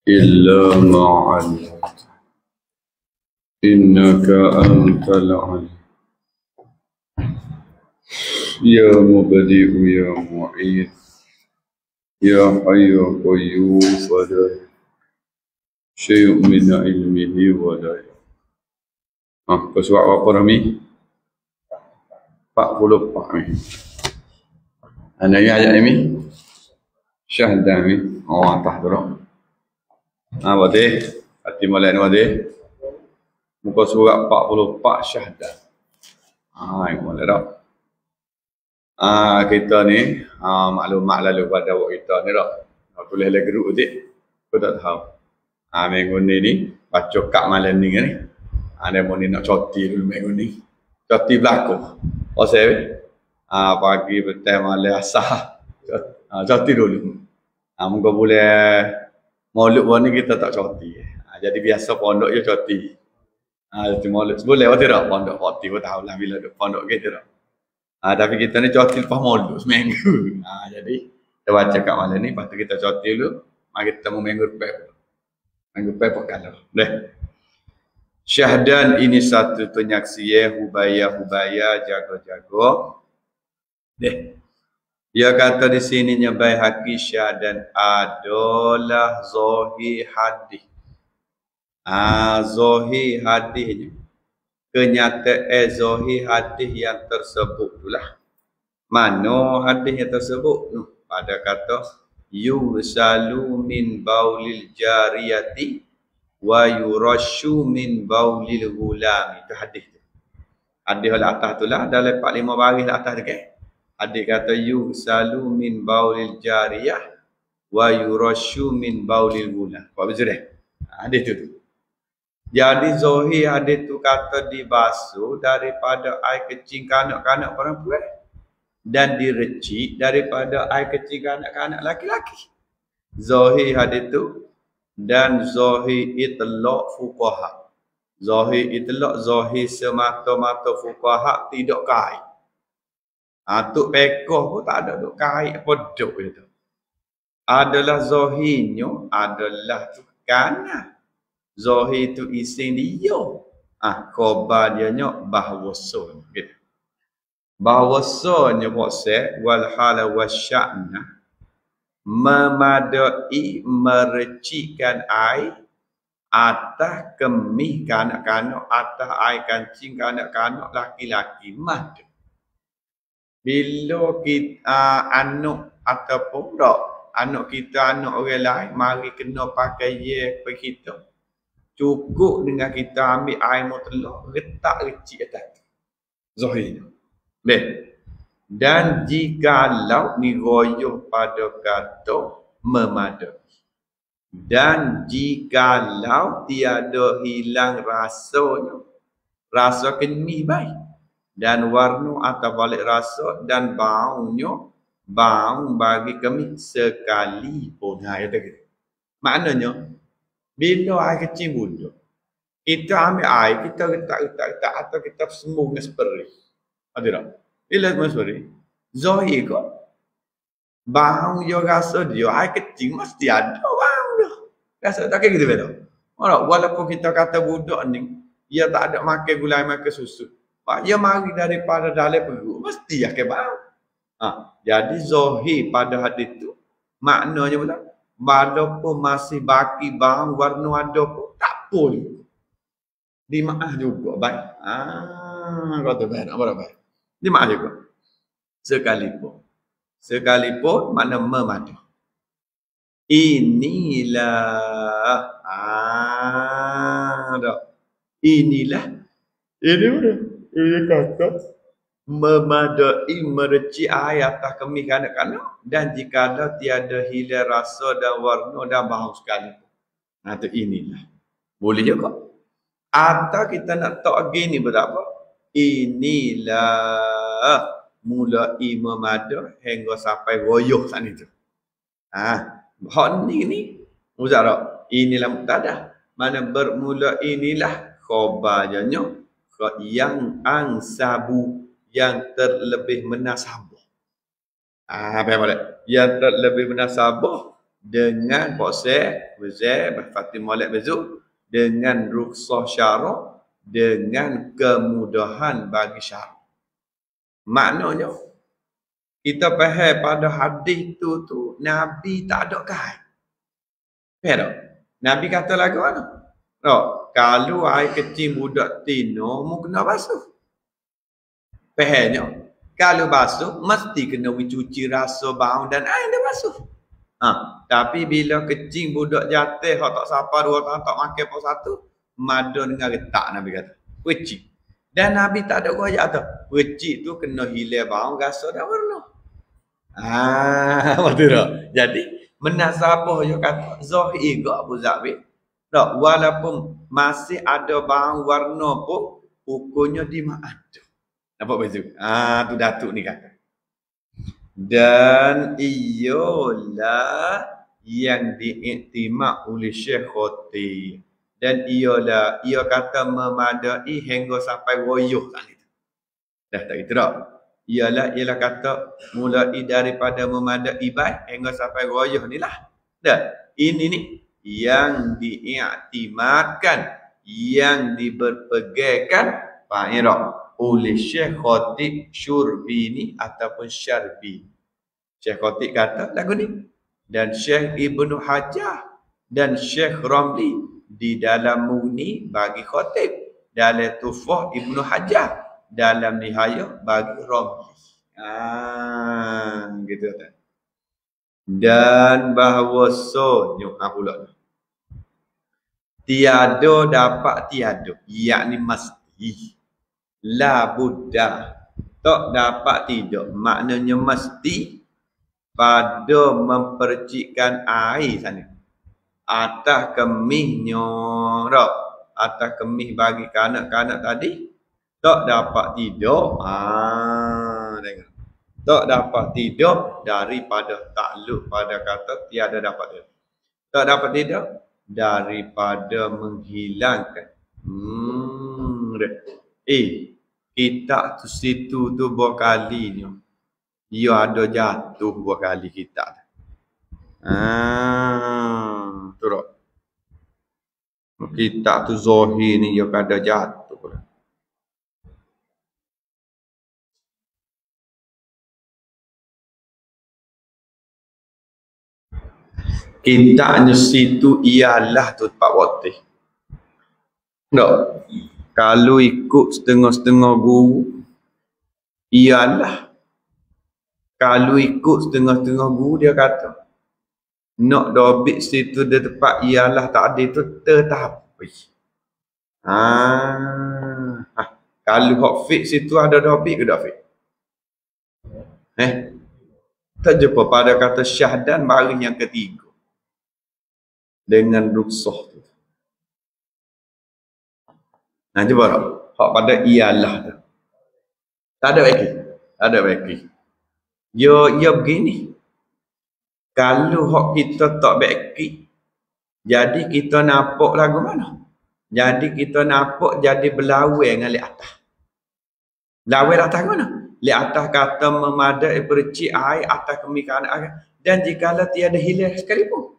إلا ما علمت إنك أنت العليم يا مبدئ يا معيد يا حي يا قيوم فلا شيء من علمه ولا kesuat apa Rami? 44 ni. Ana ayat ni syahdah ni atas tu. Wadi hati mulai ni wadi. Muka surat 44 syahdah. Mulai dah. Kita ni maklumat lalu pada awak kita ni dah. Tulis lagi grup tu. Kau tak tahu. Minggu ni baca kat malam ni ni. Ada mau ni nak cuti dulu minggu ni. Cuti belakang. Pasal pagi petang malam asar. Cuti dulu. Muka boleh maulud ni kita tak cuti. Jadi biasa pondok je cuti. Jadi maulud boleh waktu tak pondok cuti. Kau tahu lah bila duk pondok gitu tak. Tapi kita ni cuti lepas maulud seminggu. Jadi kita baca kat malam ni. Lepas tu kita cuti dulu. Mari kita mau minggu depan. Minggu depan pekan lah. Deh. Syahdan ini satu penyaksian hubaya jago-jago. Deh. Dia kata di sini nyabai haki syahdan adalah zohi hadis. Zohi hadis. Kenyataan zohi hadis yang tersebut itulah. Mana hadis yang tersebut? Pada kata yusalu min baulil jariyati wa yurashu min baulil ghulam. Itu hadis tu. Hadis lah atas tu lah. Ada lepak 5 baris lah atas dekat. Hadis kata yusalu min baulil jariyah wa yurashu min baulil ghulam. Apa betul dah? Hadis tu. Jadi zohi hadis tu kata dibasuh daripada air kecil kanak-kanak perempuan dan direcik daripada air kecil kanak-kanak laki-laki. Zohi hadis tu. Dan zohi itlaq fuqaha. Zohi itlaq, zohi semata-mata fuqaha tidak kait. Tuk pekoh pun tak ada duk kait apa duk itu. Adalah zohinya adalah tu kanan. Zohi itu isim dia. Khabar dia nya bahwasan gitu. Bahwasannya maksud wal hala wasya'na memadai merecikan air atas kemih kanak-kanak, atas air kancing kanak-kanak laki-laki mad. Bila kita anak ataupun tak anak kita anak orang lain mari kena pakai ye kita. Cukup dengan kita ambil air mutlak retak recik atas. Zahir. Baik. Dan jikalau niroyuh pada kata memadai. Dan jikalau tiada hilang rasanya, rasa kenyih baik. Dan warna atau balik rasa dan baunya, bau bagi kami sekalipun. Itu gitu. Maknanya, bila air kecil budak, kita ambil air, kita retak atau kita sembuh dengan spray. Ada tak? Bila masuri, zahir kok. Bau dia rasa dia air kecil mesti ada bau dah. Rasa tak kayak gitu betul. Walaupun kita kata budak ni, dia tak ada makan gulai makan susu. Dia mari daripada dalam perut mesti akan bau. Jadi zahir pada hadis tu maknanya betul. Walaupun masih baki bau warna ada pun tak pun. Dimaaf juga baik. Kata baik apa baik. Dia maaf juga. Sekalipun mana memadai. Inilah. Inilah. Ini mana? Ini kata. Memadai mereci air atas kemih kanak-kanak. Dan jika ada tiada hilang rasa dan warna dan bau sekalipun. Itu inilah. Boleh juga. Atau kita nak tak gini berapa? Inilah mulai memadai hingga sampai royoh sana itu. Hak ni muzarak. Inilah mubtada. Mana bermula inilah khabarnya yang angsabu yang terlebih menasabah. Apa boleh? Yang terlebih menasabah dengan puasa Fatimah molek bezu dengan rukhsah syarak dengan kemudahan bagi syarak. Maknanya kita faham pada hadis tu Nabi tak ada kain. Faham tak? Nabi kata lagu mana? Kalau air kecil budak tino mu kena basuh. Fahamnya? Kalau basuh mesti kena dicuci rasa bau dan air dah basuh. Tapi bila kecil budak jatuh hak tak sapa dua tak makan pun satu, mada dengan retak Nabi kata. Kecil. Dan Nabi tak ada royak tu. Kecil tu kena hilang bau rasa dan warna. Betul tak? Jadi menasabah yo kata zahir gak Abu Zabir. Tak, walaupun masih ada bau warna pun hukumnya dimaafkan. Nampak betul? Tu datuk ni kata. Dan ialah yang diiktimak oleh Syekh Khatib. Dan ia kata memadai hingga sampai royoh tadi. Dah tak gitu tak? Ialah kata mulai daripada memadai baik hingga sampai royoh ni lah. Dah. Ini ni yang diiktimadkan, yang diberpegangkan oleh Syekh Khatib Syurbini ataupun Syarbi. Syekh Khatib kata lagu ni. Dan Syekh Ibnu Hajar dan Syekh Ramli di dalam Mughni bagi Khatib, dalam Tufah Ibnu Hajar, dalam Nihayah bagi Ramli. Gitu kan. Dan bahawasanya pula tiada dapat tiada, yakni mesti, la buddha, tak dapat tidak, maknanya mesti pada mempercikkan air sana atas kemihnya, atas kemih bagi kanak-kanak tadi, tak dapat tidak. Tengok, tak dapat tidak daripada takluk pada kata tiada dapat tidak. Tak dapat tidak daripada menghilangkan. Kita tu situ tu buah kalinya. Ia ada jatuh buah kali kita. Tu tak. Kita tu zahir ni ia ada jatuh pula. Kitanya situ ialah tu tempat waktu. Tak. Kalau ikut setengah-setengah guru, ialah. Kalau ikut setengah-setengah guru, dia kata, nak dobit situ di tempat ialah tak ada itu tetapi. Kalau hak fix situ ada dobit ke tak fix? Tak jumpa pada kata syahdan baris yang ketiga. Dengan ruksah tu. Cuba tak? Hak pada ialah tu. Tak ada baki. Tak ada baki. Ya begini. Kalau hak kita tak baki, jadi kita nampak lagu mana? Jadi kita nampak jadi berlawan dengan li atas. Berlawan atas ke mana? Li atas kata memadai percik air atas kemikaan air. Dan jikalau tiada hilang sekalipun.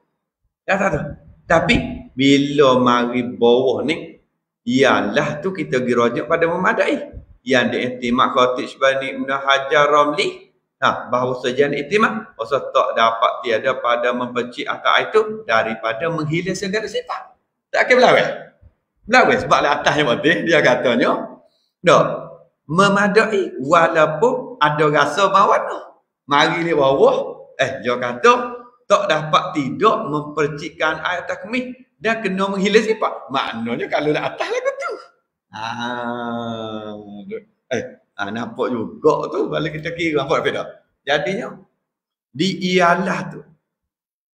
Dah tak tahu. Tapi bila mari bawah ni, ialah tu kita gerojuk pada memadai. Yang diiktimak Khatib Syurbani Ibnu Hajar Ramli. Bahawa saja diiktimak. Masa tak dapat tiada pada mempercik atas itu daripada menghilang segala sifat. Tak akan berlawan. Berlawan sebab atasnya betul. Dia katanya. Tak. Memadai walaupun ada rasa mawarna. Mari di bawah. Dia kata. Tak dapat tidak mempercikkan air atas kemih dan kena menghilang sifat. Maknanya kalau nak atas lagu tu. Nampak juga tu kalau kita kira nampak tak? Jadinya di ialah tu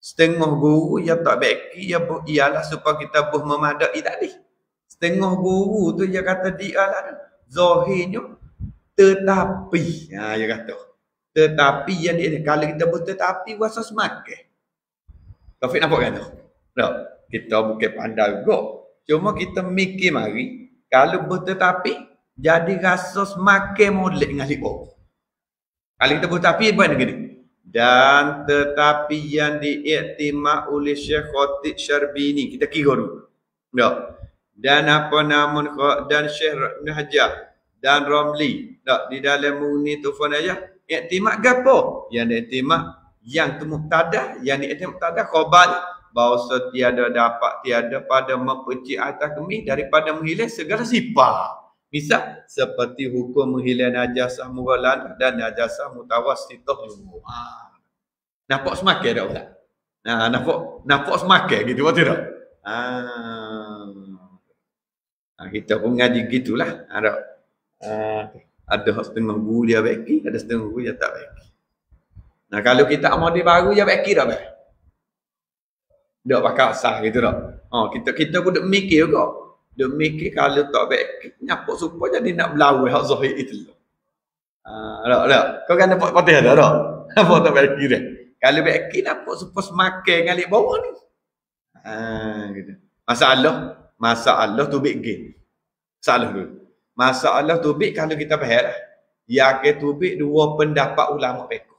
setengah guru yang tak baki ialah supaya kita buh memadai tadi. Setengah guru tu dia kata di ialah tu zahirnya tetapi. Dia kata tetapi yang dia kalau kita buat tetapi rasa semakin. Taufik nampak kan tu? Tak. Kita bukan pandai juga. Cuma kita mikir mari kalau buat tetapi jadi rasa semakin molek dengan lipo. Kalau kita buat tapi buat begini. Dan tetapi yang diiktimad oleh Syekh Khatib Syarbini, kita kira dulu. Tak. Dan apa namun dan Syekh Ibn Hajar dan Ramli, tak, di dalam Mughni Tufan aja iktimad gapo? Yang iktimad yang mubtada, yang mubtada khabar bahawa tiada pada mempercik atas kami daripada menghilang segala sifat. Misal seperti hukum menghilang najasah mughalladah dan najasah mutawassithah juga. Nampak semakin tak Ustaz? Nah, nampak semakin gitu betul tak? Kita pun ngaji gitulah. Ada setengah guru dia baiki, ada setengah guru dia tak baiki. Nah, kalau kita mau di baru dia baiki dah bah. Dak pakai sah gitu dak. Kita pun duk mikir kok. Duk mikir kalau tak baik nyapa supaya jadi nak berlawan hak zahir itu. Tak. Kau kan nampak patih dah tak? Apa tak baik dia. Kalau baik nampak supaya semakin ngali bawah ni. Gitu. Masalah tu big. Masalah dulu. Masalah tu big kalau kita faham lah. Ya ke tu big dua pendapat ulama fiqh.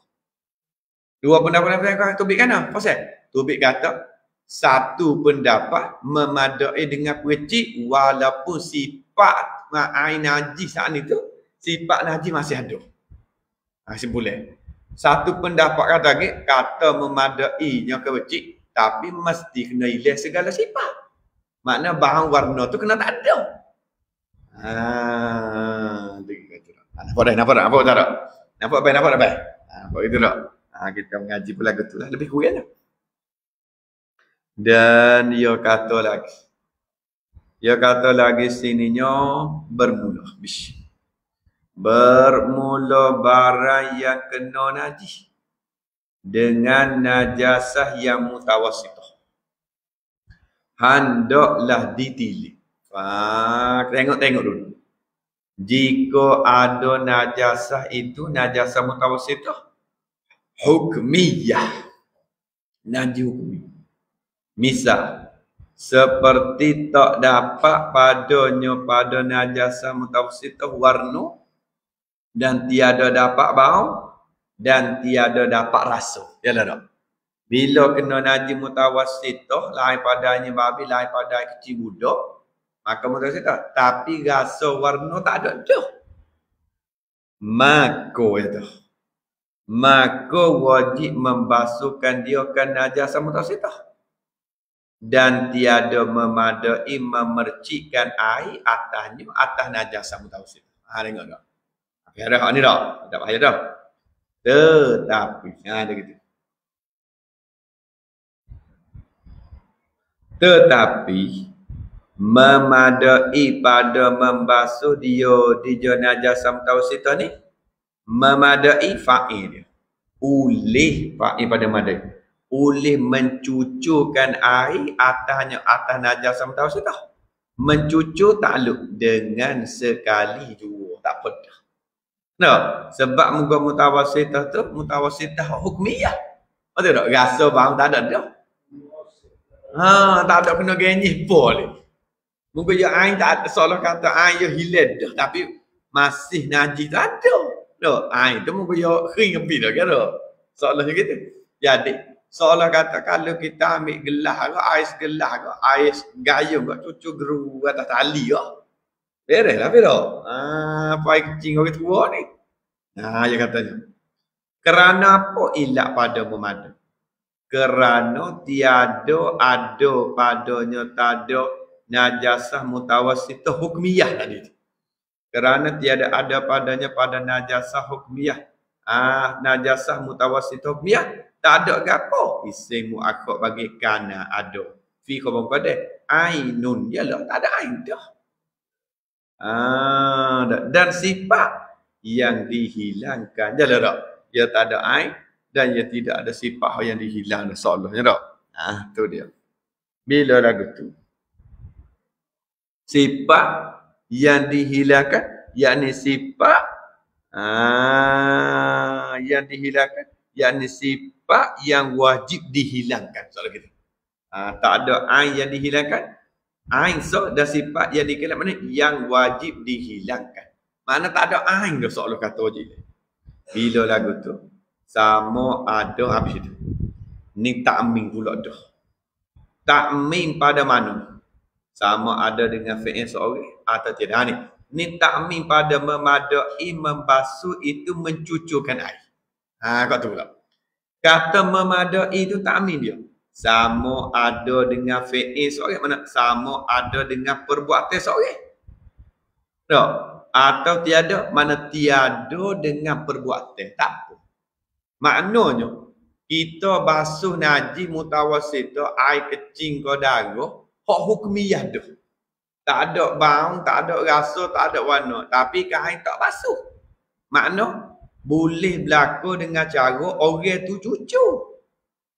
Dua pendapat fiqh tu big kan apa? Pasal tu big kata satu pendapat memadai dengan percik walaupun sifat ain najis saat itu sifat najis masih ada. Boleh. Satu pendapat kata memadai yang ke percik tapi mesti kena hilang segala sifat. Makna bahan warna tu kena tak ada. Nampak tak? Nampak itu tak? Kita mengaji pula gitu lah. Lebih kurang lah. Dan dia kata lagi sininya bermula. Bermula barang yang kena najis dengan najasah yang mutawassithah. Hendaklah ditilik. Tengok dulu. Jika ada najasah itu najasah mutawassithah hukmiyah. Najis hukmiyah. Misal seperti tak dapat pada najasah mutawassithah warna dan tiada dapat bau dan tiada dapat rasa. Yalah tak? Bila kena najis mutawassithah lain padanya babi lain pada kecil budak maka mutawassithah tapi rasa warna tak ada dah. Maka wajib membasuhkan dia ke najasah mutawassithah. Dan tiada memadai memercikkan air atas najasah mutawassithah. Tengok tak? Ada ni tak? Tak payah dah. Tetapi ada gitu. Tetapi memadai pada membasuh dia di najasah mutawassithah ni memadai fa'il dia. Oleh fa'il pada madai. Oleh mencucurkan air atas najasah mutawassithah. Mencucur takluk dengan sekali jua tak pedah. Sebab muka mutawassithah tu mutawassithah hukmiyah. Betul tak? Rasa bang tak ada dah. Tak ada kena genyih boleh. Muka ya air tak ada seolah kata air hilang dah tapi masih najis tak ada. Air tu muka ya kering lebih dah kira. Seolah gitu. Jadi seolah kata kalau kita ambil gelas ke air gayung ke cucuk geru atas tali ke. Beres lah Fira. Apa air kecing orang tua ni. Dia katanya. Kerana apa ilat pada memadu? Kerana tiada ada padanya tada najasah mutawassithah hukmiyah tadi. Kerana tiada ada padanya pada najasah hukmiyah. Najasah mutawassithah hukmiyah. Tak ada gapo isim muakkad bagi kana ada fi khabar pada ainun yalah tak ada ain dah. Dan sifat yang dihilangkan yalah tak dia tak ada ain dan dia tidak ada sifat yang dihilang soalnya tak. Tu dia. Bila lagu tu sifat yang dihilangkan yakni sifat yang dihilangkan yakni sifat yang wajib dihilangkan. Soal gitu. Tak ada ain yang dihilangkan. Ain dan sifat yang dihilangkan mana? Yang wajib dihilangkan. Mana tak ada ain dah soal kata wajib. Bila lagu tu sama ada habis itu. Ni ta'min pula dah. Ta'min pada mana? Sama ada dengan fi'il seorang atau tidak. Ni ta'min pada memadai, membasuh itu mencucurkan air. Kau tu pula. Kata memadai itu ta'min dia. Sama ada dengan fi'il seorang mana? Sama ada dengan perbuatan seorang. Tak? Atau tiada, mana tiada dengan perbuatan. Tak apa. Maknanya, kita basuh najis mutawasit air kecing ke darah, hak hukumiyah dah. Tak ada bau, tak ada rasa, tak ada warna. Tapi kain tak basuh. Makna, boleh berlaku dengan cara orang tu cucur.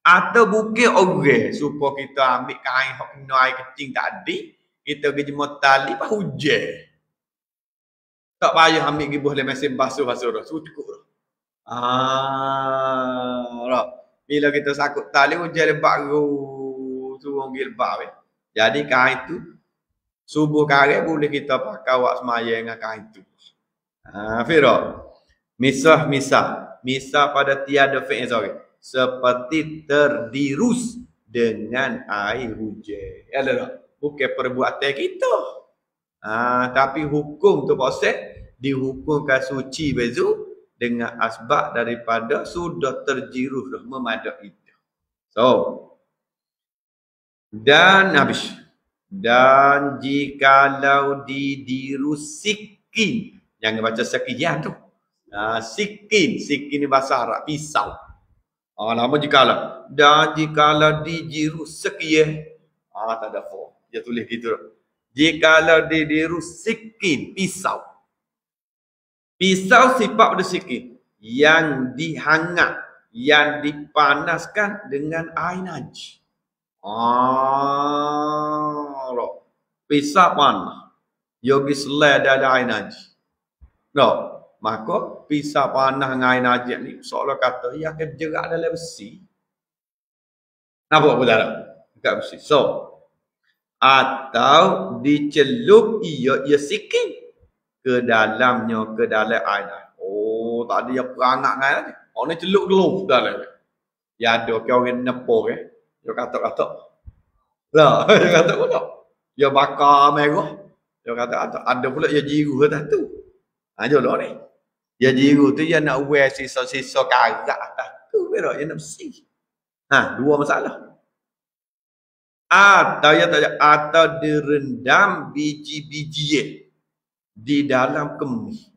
Atau bukan orang supaya kita ambil kain hak kena air kecing tadi, kita pergi jemur tali, pas hujan. Tak payah ambil gibuh le mesin basuh-basuh dah. Cukup dah. Dah. Bila kita sakut tali hujan lebat turun pergi lebat. Jadi kain tu subuh karet boleh kita pakai wak semaya dengan kain tu. Fira. Misah pada tiada fi'il sorry. Seperti terdirus dengan air hujan. Ya tak? Bukan perbuatan kita. Tapi hukum tu proses dihukumkan suci bezu dengan asbab daripada sudah terjiruh dah memadai. So, dan habis. Dan jikalau didirus sikin, jangan baca sekian tu. Sikin ni bahasa Arab, pisau. Lama jikalau. Dan jikalau didirus sekian, tak ada for. Dia tulis gitu. Jikalau didirus sikin, pisau. Pisau sifat pada sikin yang dihangat, yang dipanaskan dengan air najis. Pisau panah. Yogi selai ada air najis. Maka pisau panah dengan air najis ni seolah kata ia akan jerak dalam besi. Nampak saudara? Dekat besi. So, atau dicelup ia sikin ke dalam air. Tadi yang perangat kan tadi. Orang ni celup dulu dalam. Ya ada orang nepor dia kata-kata. Lah, dia kata pula. Dia bakar merah. Dia kata ada pula dia jiru atas tu. Jodoh ni. Dia jiru tu dia nak wear sisa-sisa karat atas tu dia nak bersih. Dua masalah. Atau direndam biji-biji di dalam kemis.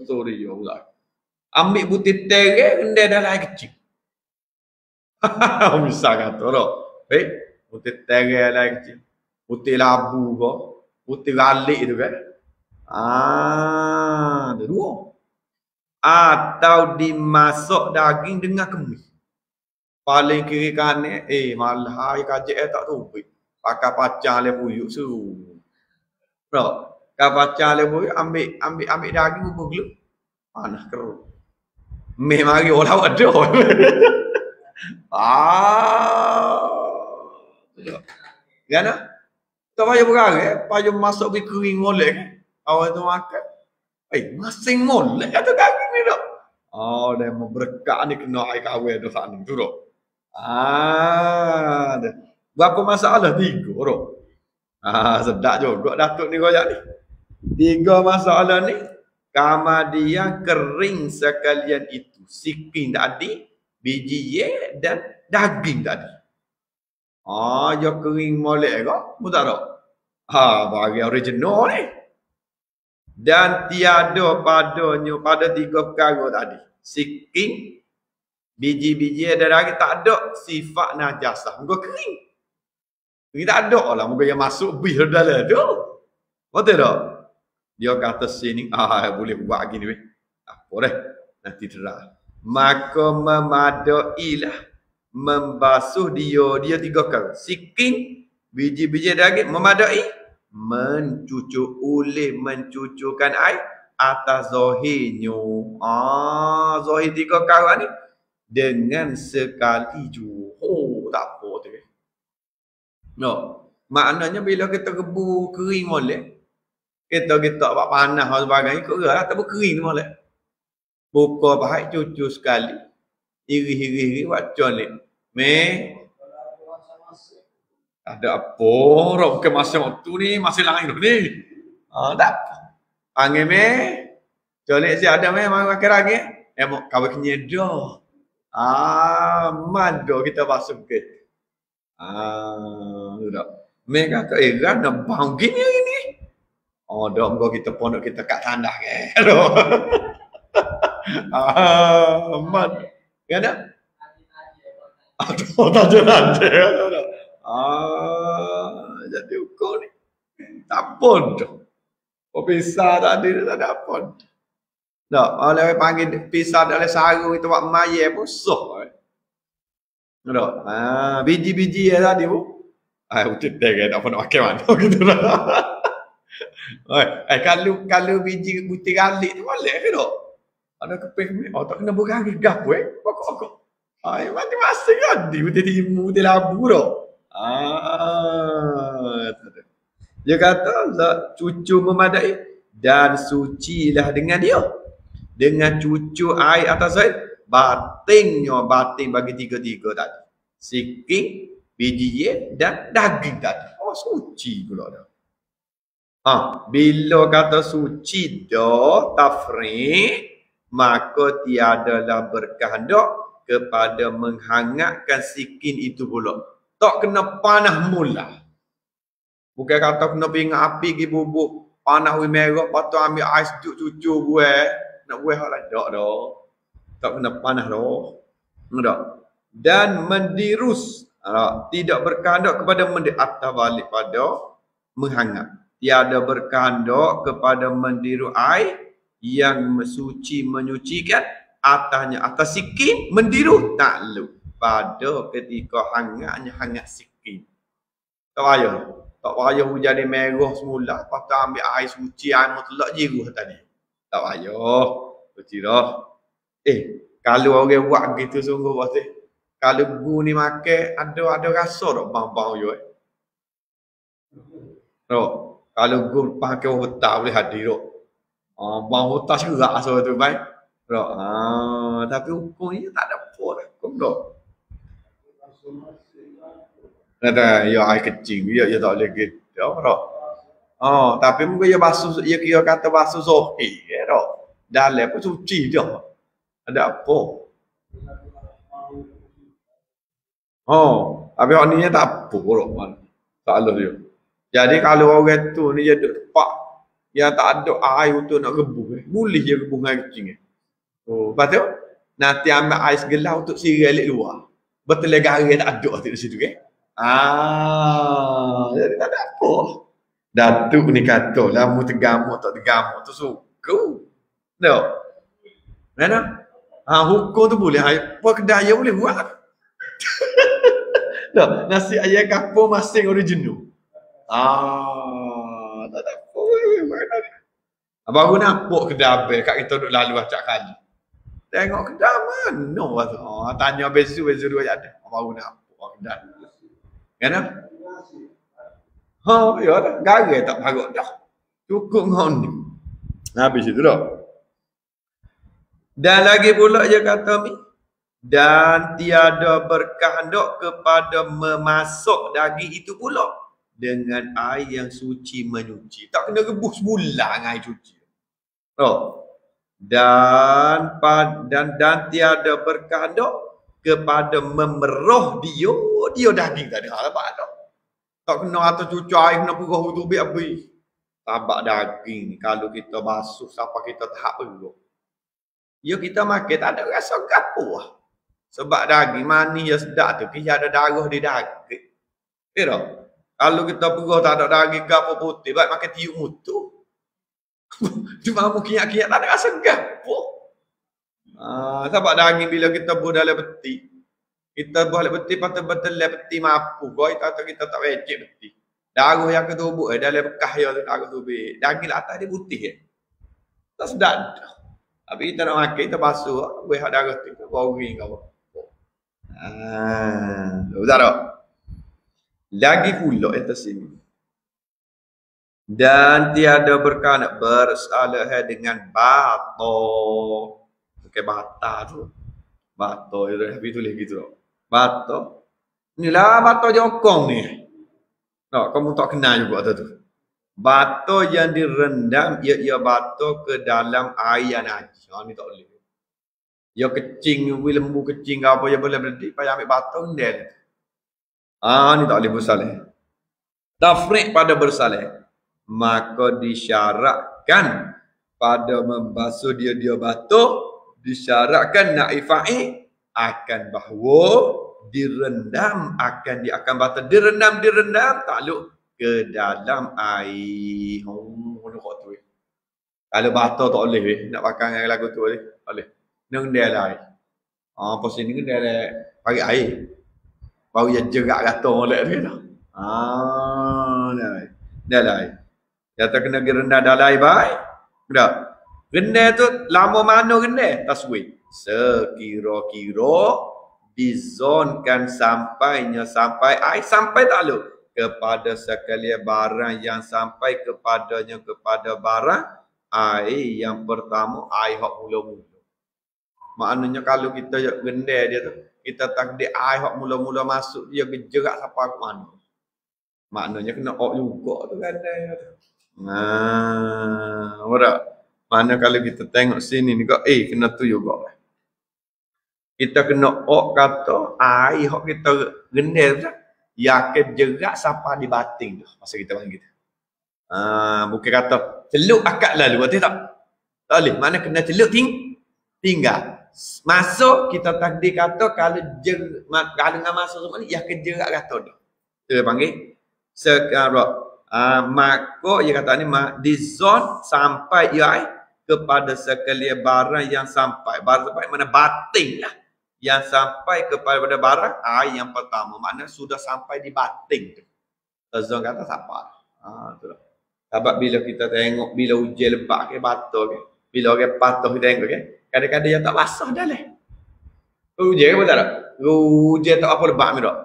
Sorry ya Allah. Ambil butir terek rendam dalam air kecil. Bisa kata tak. Butir terek dalam air kecil. Butir labu ke, butir galik tu kan. Ada dua. Atau dimasak daging dengan kemis. Paling kiri kanan, malah air kajik tak tubik. Pakai pacang le puyuk suruh. Tak. Kalau baca lebu ambil daging bubur gelap. Panas keruh. Mari orang ada. Kan? Tak payah bergerak, payah masuk pergi kering molek. Awak tu makan. Masing molek atau daging ni tak? Dia mau berkat ni kena air kawin tu sana tu tak. Berapa masalah? 3 tak. Sedap juga Datuk ni koyak ni. 3 masalah ni. Kemudian kering sekalian itu. Sikin tadi, biji ye dan daging tadi. Dia kering molek ke? Betul tak? Bagi original ni. Dan tiada padanya pada 3 perkara tadi. Sikin, biji-biji dan daging tak ada sifat najasah. Muka kering. Kering tak ada lah. Muka yang masuk bir dalam tu. Betul tak? Dia kata sini, boleh buat gini weh. Apa dah? Nanti terang. Maka memadailah membasuh dia 3 kali. Sikin, biji-biji daging memadai, mencucurkan air atas zahirnya. Zahir 3 kali ni dengan sekali juga. Tak apa tu. Maknanya bila kita rebu kering molek, kita buat panas dan sebagainya, kerah tak berkering molek. Buka baik cucu sekali. Iri-iri baca ni. Ada apa? Orang bukan masa waktu ni, masih lain ni. Tak. Panggil Colek si ada mari makan lagi. Emok kawin kenyedo. Mado kita basuh ke. Sudah. Mereka kata, kan nak bang gini ni. Dah engkau kita pondok kita kat tanah ke. Mado. Kan tak? Tak ada. Jadi ukur ni. Tak pun. Kau pisah tadi tak ada pun. Tak, oleh panggil pisah oleh sarung itu buat mayat pun soh. Tak. Biji-biji ya tadi pun. Ucap dia tak pernah makan mana gitu lah. Kalau biji putih galik tu boleh ke tak? Ada keping ni. Tak kena berang gap pokok. Mati-mati kan di putih timu, putih labu tak? Dia kata cucu memadai dan sucilah dengan dia. Dengan cucu air atas air, batin bagi tiga-tiga tadi. Siking, biji ye dan daging tadi. Suci pula dah. Bila kata suci dah tafriq, maka tiadalah berkah dak kepada menghangatkan sikin itu pula. Tak kena panah mula. Bukan kata kena pingat api pergi bubuk panah wi merah patut ambil ais cucu buat nak buat hak lain dak dah. Tak kena panah dah. Tak. Dan mendirus tidak berkehendak kepada atas balik pada menghangat. Tiada berkehendak kepada mendiru air yang suci menyucikan atasnya atas sikin mendiru takluk pada ketika hangat sikin. Tak payah jadi merah semula lepas tu ambil air suci air mutlak jiruh tadi. Tak payah. Suci dah. Kalau orang buat gitu sungguh pasti. Kalau gu ni makan ada rasa tak bang-bang yo. Kalau gu pakai otak boleh hadir tak. Bang otak serak rasa tu baik. Tapi hukumnya tak ada apa dah. Hukum tak. Ada ya air kecil ya tak boleh gitu. Tapi mungkin ya basuh ya kira kata basuh sohi tak. Dalam pun suci je. Ada apa? Tapi orang ni tak apa orang. Tak ada dia. Jadi kalau orang tu ni dia duduk tempat yang tak ada air untuk nak rebus, boleh je rebus air kecil. Lepas tu nanti ambil air segelas untuk sirai lik luar. Betul garis tak ada di situ kan? Jadi tak ada apa. Datuk ni kata lah mu tergamuk tak tergamuk tu suka. Tak. Mana? Hukum tu boleh. Apa kedai boleh buat. Tak. Nasi ayam kapur masing original. Tak ada apa. Baru nampak kedai abel kat kita duduk lalu acak kali. Tengok kedai mana? Tanya bezu dua ada. Baru nampak kedai. Kan? Ya dah. Garis tak parut dah. Cukup dengan ni. Habis itu dah. Dan lagi pula dia kata ni. Dan tiada berkehendak kepada memasuk daging itu pula. Dengan air yang suci menyuci. Tak kena rebus bulan dengan air suci. Dan tiada berkehendak kepada memeroh dia daging tadi. Apa dah. Tak kena atau cucu air kena peroh tu habis. Tabak daging ni kalau kita basuh siapa kita tak peroh. Ya kita makan tak ada rasa gapo lah. Sebab daging manis yang sedap tu kita ada darah di daging. Tak? Kalau kita peroh tak ada daging gapo putih baik makan tiup mutu. Cuma mungkin tak ada rasa gapo. Sebab daging bila kita buat dalam peti. Kita buat peti patut betul peti mampu. Kita tak wajib peti. Darah yang ketubuk dalam bekas dia darah tubik. Daging atas dia putih. Tak sedap. Tapi kita nak makan kita basuh buih darah tu goreng apa. Betul tak? Lagi pula atas sini. Dan tiada berkehendak bersalah dengan batal. Pakai bata tu. Bata itu tapi tulis gitu. Bata. Inilah bata jokong ni. No, kamu tak kenal juga tu. Bata yang direndam ia bata ke dalam air yang najis. Ni tak boleh. Ya kecing, lembu kecing apa yang boleh berhenti payah ambil bata ndel. Ni tak boleh bersalih. Tafriq pada bersalih. Maka disyaratkan pada membasuh dia batu disyaratkan naifai akan bahawa direndam dia akan batu direndam takluk ke dalam air. Kalau batu tak boleh nak pakai yang lagu tu boleh. Nang dia air. Apa sini ni dia bagi air. Baru dia jerak kata molek dia dah. Dah air. Dia tak kena rendah dalam air baik. Dah. Rendah tu lama mana rendah? Taswih. Sekira-kira dizonkan sampai air sampai tak lu kepada sekalian barang yang sampai kepadanya kepada barang air yang pertama air hak mula-mula. Maknanya kalau kita rendah dia tu kita takdir air hak mula-mula masuk dia gejerak sampai ke mana. Maknanya kena juga tu rendah tu. Orang mana kalau kita tengok sini ni kau kena tu juga. Kita kena kata air hok kita rendah tu ya kejerak sampai di batin tu. Masa kita panggil gitu. Bukan kata celup akak lalu betul tak? Tak boleh. Mana kena celup tinggal. Masuk kita takdir kata kalau dengan masuk semua ni ya kejerak kata tu. Kita panggil sekarang maka ia kata ni di zon sampai ia kepada sekalian barang yang sampai mana batin lah yang sampai kepada barang air yang pertama makna sudah sampai di batin tu. Zon kata siapa? Tu lah. Sebab bila kita tengok bila hujan lebat ke batu ke bila orang patuh kita tengok ke kadang-kadang yang tak basah dah lah. Hujan ke betul tak? Hujan tak apa lebat ni tak?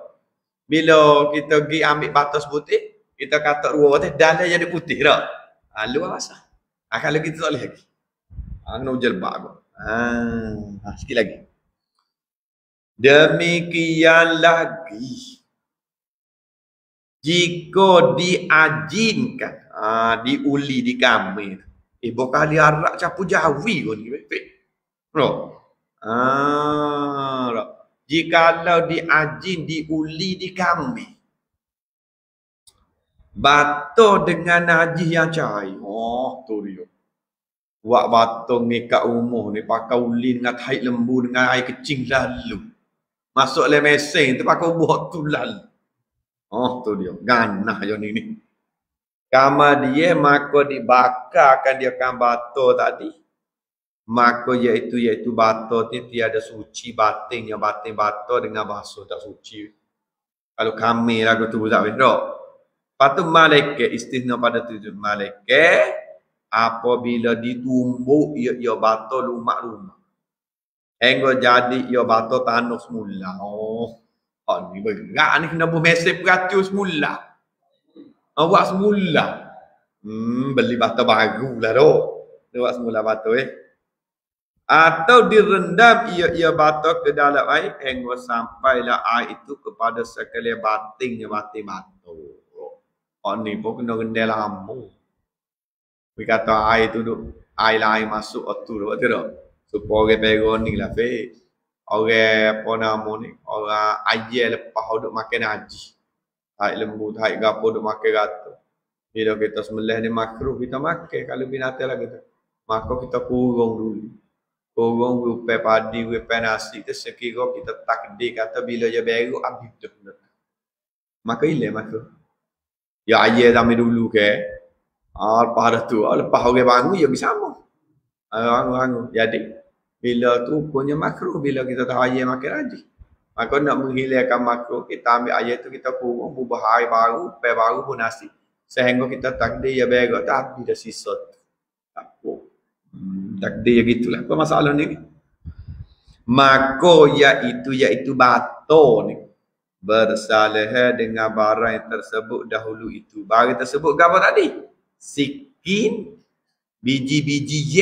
Bila kita pergi ambil batu seputih kita kata dua teh dah jadi putih dah. Luar basah. Kalau kita tak boleh lagi. Kena hujan lebat aku. Sikit lagi. Demikian lagi. Jika diajinkan, diuli di kami. Bukan dia arak capu jawi kau ni. Jikalau diajin, diuli di kami. Batu dengan najis yang cair. Tu dia. Buat batu ni kat rumah ni pakai uli dengan tahi lembu dengan air kecing lalu. Masuk le mesin tu pakai buat tu lalu. Tu dia. Ganah yang ni. Kama dia maka dibakarkan dia kan batu tadi. Maka iaitu batu ni tiada suci batin yang batin batu dengan basuh tak suci. Kalau kami lagu tu tak betul. Patu malaikat istisna pada tujuan malaikat apabila ditumbuk ia batu rumah. Hingga jadi ia batu tanah semula. Ni berat ni kena bermesej peratus semula. Buat semula. Beli batu baru lah tu. Buat semula batu Atau direndam ia batu ke dalam air hingga sampailah air itu kepada sekalian batin batu. Ni pun kena rendam lama. Dia kata air tu air lain masuk tu betul tak? Supaya orang peron ni lah orang apa nama ni? Orang ayah lepas duk makan haji. Hai lembu, hai gapo duk makan rata. Bila kita sembelih ni makruh kita makan kalau binatang lah kita. Maka kita kurung dulu. Kurung rupai padi, rupai nasi tu sekira kita takdir kata bila dia beru habis dah. Maka hilang makruh. Ya ayah kami dulu ke. Lepas dah tu. Lepas orang bangun ya bersama. Bangun. Jadi. Bila tu punya makruh. Bila kita tahu ayah makan haji. Maka nak menghilangkan makruh. Kita ambil ayah tu kita kurung. Bubah air baru. Pai baru pun nasi. Sehingga kita takdir ya berak. Tapi dah sisa tu. Apa. Takdir ya gitulah. Apa masalah ni? Maka iaitu batu ni. Bersalah dengan barang yang tersebut dahulu itu. Barang tersebut apa tadi? Sikin, biji-biji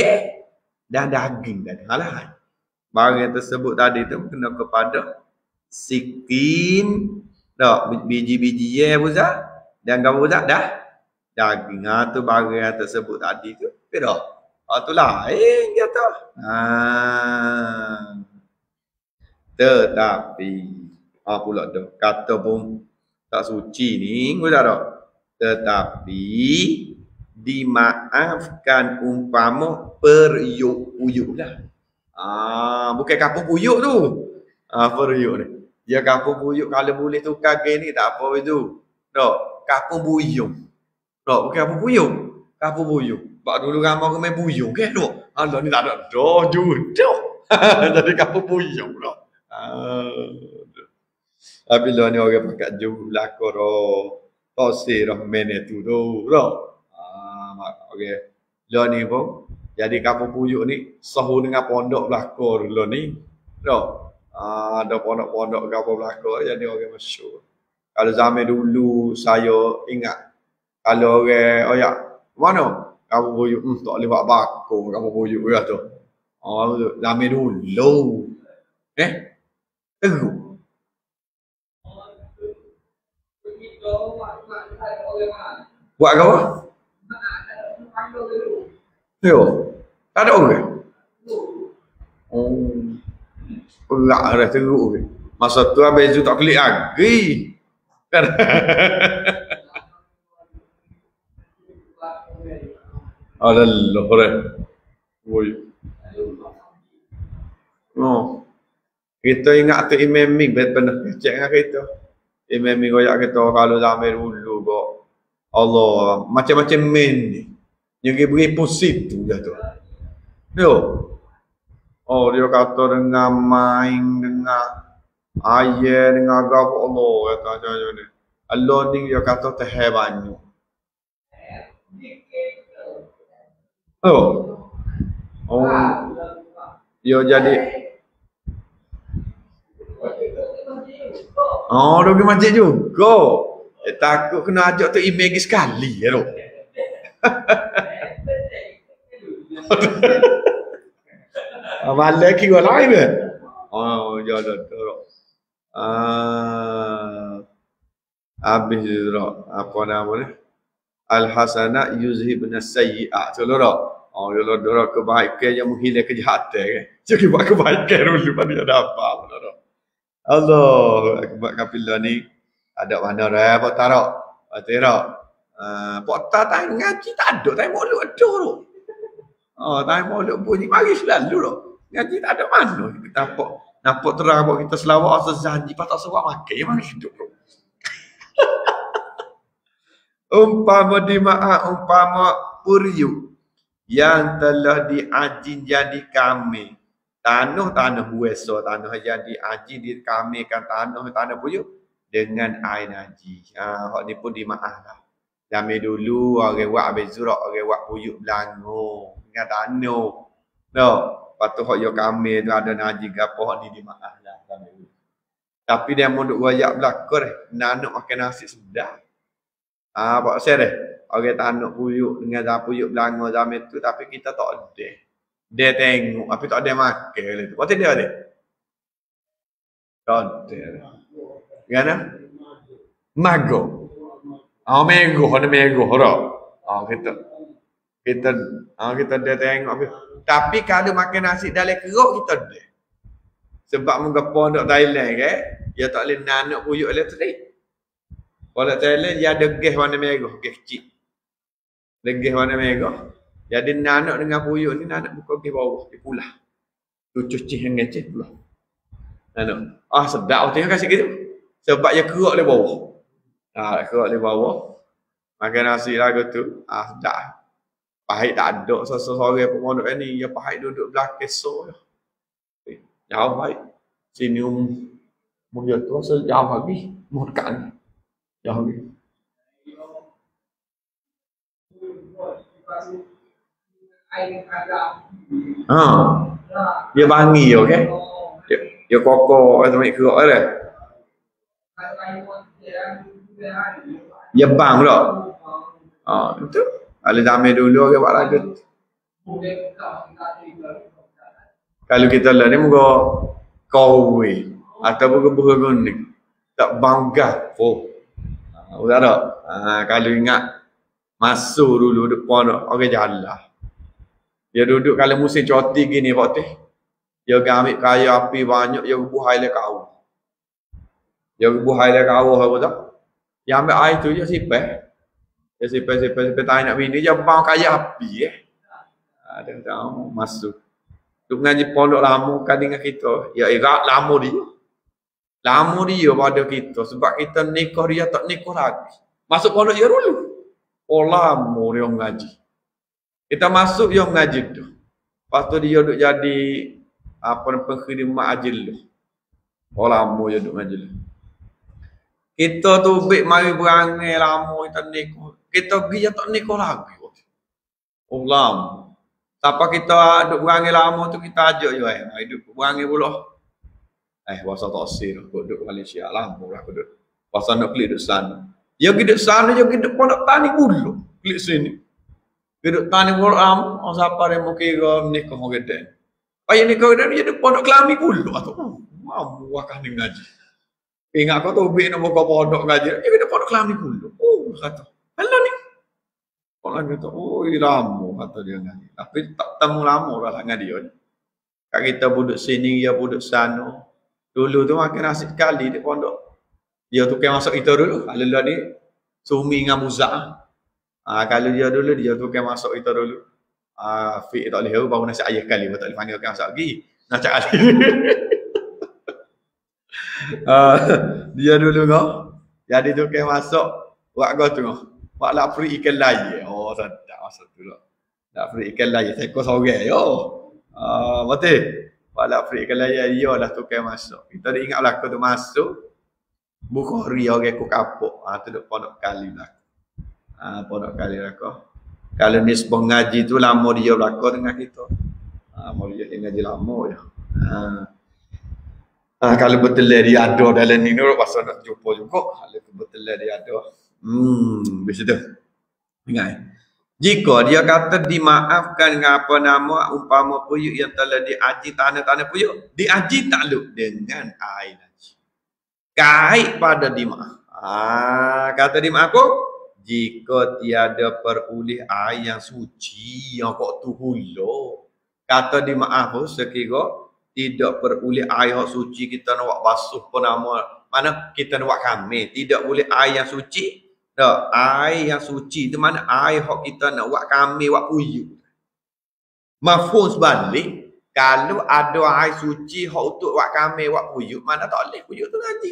dan daging tadi. Alah. Barang tersebut tadi tu kena kepada sikin dak biji-biji buza dan gapo buza dah daging tu barang tersebut tadi tu dah tu lain dia tu tetapi pula tu kata pun tak suci ni gua dah tetapi dimaafkan umpama periuk-uyuk dah. Bukan kapur puyuk tu. Periuk ni. Dia kapur puyuk kalau boleh tukar ke ni tak apa itu. Dak, kapur buyung. Dak, bukan kapur puyuk. Kapur buyung. Bak dulu ramai main buyung ke tu. Allah ni tak ada dah judo. Jadi kapur buyung dak. Tapi lah ni orang pakai judo lakor tosir dah main itu tu dak. Okey. Lah ni pun jadi kapur puyuk ni sahu dengan pondok belakor lo ni. Dah. Ada pondok-pondok kapur belakor jadi orang masyhur. Kalau zaman dulu saya ingat kalau orang mana kapur puyuk tak boleh buat bakor kapur puyuk ya tu. Zaman dulu. Teruk. Buat apa? Yo. Tak ada orang. Berat dah teruk ke. Masa tu habis tu tak klik lagi. Kan? Allah dah. Woi. Kita ingat tu Imam Ming pernah cek dengan kita. Imam Ming royak kita kalau zaman dulu kok. Allah, macam-macam main ni. Yang beri pusing tu dah tu. Yo. Dia kata dengan main dengan ayat dengan agama Allah kata macam ni. Allah ni dia kata teh banyak. Dia jadi dia pergi masjid juga. Takut kena ajak tu imej sekali ya tu. Malah kira lain ke? Jalan tu. Habis tu apa nama ni? Al-hasanah yuzhibna sayyi'at. Tu lah. Dia kebaikan yang menghilang kejahatan kan. Jadi buat kebaikan dulu pada ada apa. Allah akbar kafilah ni ada mana dah buat tarak. Pota tak ngaji tak ada, tak molek ada tu. Tak molek bunyi mari selalu tu. Ngaji tak ada mana kita nampak terang buat kita selawat asal janji patut sebab makan mari hidup tu. Umpama puriuk yang telah diajin jadi kami tanah buesa tanah jadi aji dikamikan tanah puyuk dengan air najis. Hak ni pun dimaaf lah. Zaman dulu orang buat habis zurak orang buat puyuk Belangor dengan tanah. Patu hak yo kami tu ada najis gapo hak ni dimaaf lah zaman dulu. Tapi dia mau duk royak belakor nak makan nasi sedap. Pak Sir orang tanah puyuk dengan puyuk Belangor zaman tu tapi kita tak ada. Dia tengok tapi tak ada makan tu. Apa dia ada? Tak ada. Gana? Mago. Mego, ada mego ora. Kita dia tengok tapi kalau makan nasi dalam keruk kita ada. Sebab mengapa nak Thailand ke? Dia tak boleh nanak puyuk elektrik. Kalau Thailand dia ada gas warna merah, gas kecil. Ada gas warna merah. Jadi nanak dengan puyuk ni nanak buka gas bawah, di pulah. Tu cuci dengan cik pulah. Nanak. Sedap tengok kasih gitu. Sebab dia keruk di bawah. Keruk di bawah. Makan nasi lagu tu. Sedap. Pahit tak ada. Seseorang pun mondok ni. Dia pahit duduk belakang so. Jauh baik. Sini mungkin tu jauh lagi. Mohon jauh lagi. Dia bangi okey. Dia kokoh atau mai kerok ada. Dia bang pula. Itu. Ada zaman dulu orang buat lagu. Kalau kita lah ni muka kowe ataupun keburuan tak bangga. Udah tak? Kalau ingat masuk dulu depan orang jalan. Dia duduk kalau musim cuti gini Pak Teh. Dia ambil kaya api banyak, dia buhai le kau. Dia buhai le kau apa tak? Dia ambil air tu dia sipai. Dia sipai tanya nak bini dia bang kaya api Ada tahu masuk. Tu ngaji pondok lama kan dengan kita. Ya erat lama dia. Lama dia pada kita sebab kita nikah dia tak nikah lagi. Masuk pondok dia dulu. Oh lama dia ngaji. Kita masuk dia mengaji tu. Lepas tu dia duduk jadi pengkhidmat ajil tu. Oh lama dia duduk ngaji tu. Kita tu bik mari berangai lama kita nikah. Kita pergi tak nikah lagi. Oh lama. Siapa kita duduk berangai lama tu kita ajak je. Duduk berangai pula. Bahasa tak sir. Aku duduk Malaysia lama lah aku duduk. Bahasa nak klik duduk sana. Dia pergi duduk sana, dia pergi duduk pondok tani dulu. Klik sini. Duduk tani pula lama. Siapa dia mau kira nikah orang gede. Payah nikah gede dia duduk pondok kelami dulu. Mamu akan ngaji. Ingat kau tu bik nak buka pondok ngaji. Dia duduk pondok kelami dulu. Kata. Alah ni. Orang kata, lama kata dia ngaji. Tapi tak temu lama lah ngaji dia. Kat kita duduk sini, dia duduk sana. Dulu tu makin asyik sekali di pondok. Dia tukar masuk kita dulu. Kalau dia ni, Sumi dengan Muzak. Kalau dia dulu, dia tukar masuk kita dulu. Fik tak boleh baru nasi ayah kali. Tak boleh panggil tukar masuk lagi. Nak cak kali. Dia dulu kau. Jadi tukar masuk. Buat kau tu kau. Buat lah free ikan layi. Sedap masa tu lah. Nak free ikan layi. Saya kau sorang. Betul. Buat lah free ikan layi. Dia lah tukar masuk. Kita dah ingat lah kau tu masuk. Bukhari orang aku kapuk. Tu duk pondok kali lah. Pondok kali lah kau. Kalau nisbah ngaji tu lama dia berlaku dengan kita. Mau dia ngaji lama ya. Kalau betul dia ada dalam ni pasal nak jumpa juga. Kalau betul dia ada. Bisa tu. Ingat. Jika dia kata dimaafkan dengan apa nama umpama puyuk yang telah diaji tanah-tanah puyuk, diaji takluk dengan air haji. Kait pada dimaaf. Kata dimaaf apa? Jika tiada peroleh air yang suci yang kok tu hulu. Kata dimaaf sekira tidak peroleh air yang suci kita nak buat basuh pun nama. Mana kita nak buat kami. Tidak boleh air yang suci. Tak, air yang suci itu mana air yang kita nak buat kami, buat puyuk. Mafhum sebalik. Kalau ada air suci yang untuk buat kami, buat puyuk, mana tak boleh puyuk tu ngaji.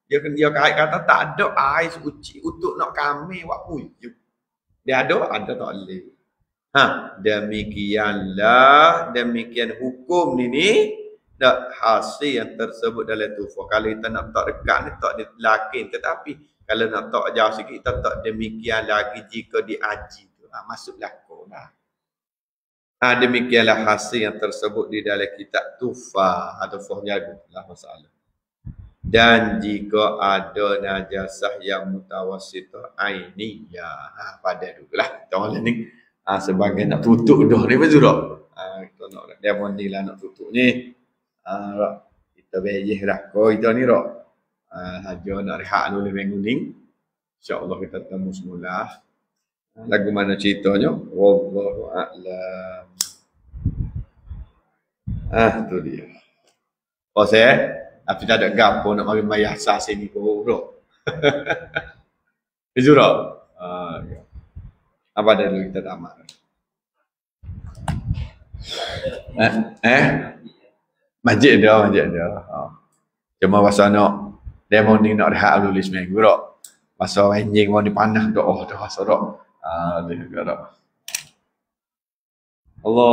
Dia kata tak ada air suci untuk nak kami buat puyuk. Dia ada tak boleh. Demikian hukum ni dak hasil yang tersebut dalam tufah. Kalau kita nak tak dekat ni tak dilakin, tetapi kalau nak tak jauh sikit kita tak demikian lagi jika diaji tu. Masuk laku lah. Demikianlah hasil yang tersebut di dalam kitab tufah atau fahnya lah masalah. Dan jika ada najasah yang mutawassithah ainiyah, pada dululah. Jangan ni sebagai nak tutup dah ni betul tak? Kita nak dia pun ni lah nak tutup ni. Kita bejeh dah. Kau kita ni rak. Haja nak rehat dulu minggu ni. InsyaAllah kita temu semula. Lagu mana ceritanya? Wallahu a'lam. Tu dia. Tapi tak ada gapo nak mari bayar asas sini pun bro. Betul tak? Apa dah dulu kita tamat. Masjid dia. Cuma pasal nak demo ni nak rehat dulu seminggu tak. Pasal anjing mau dipanah dah dah pasal tak. Allah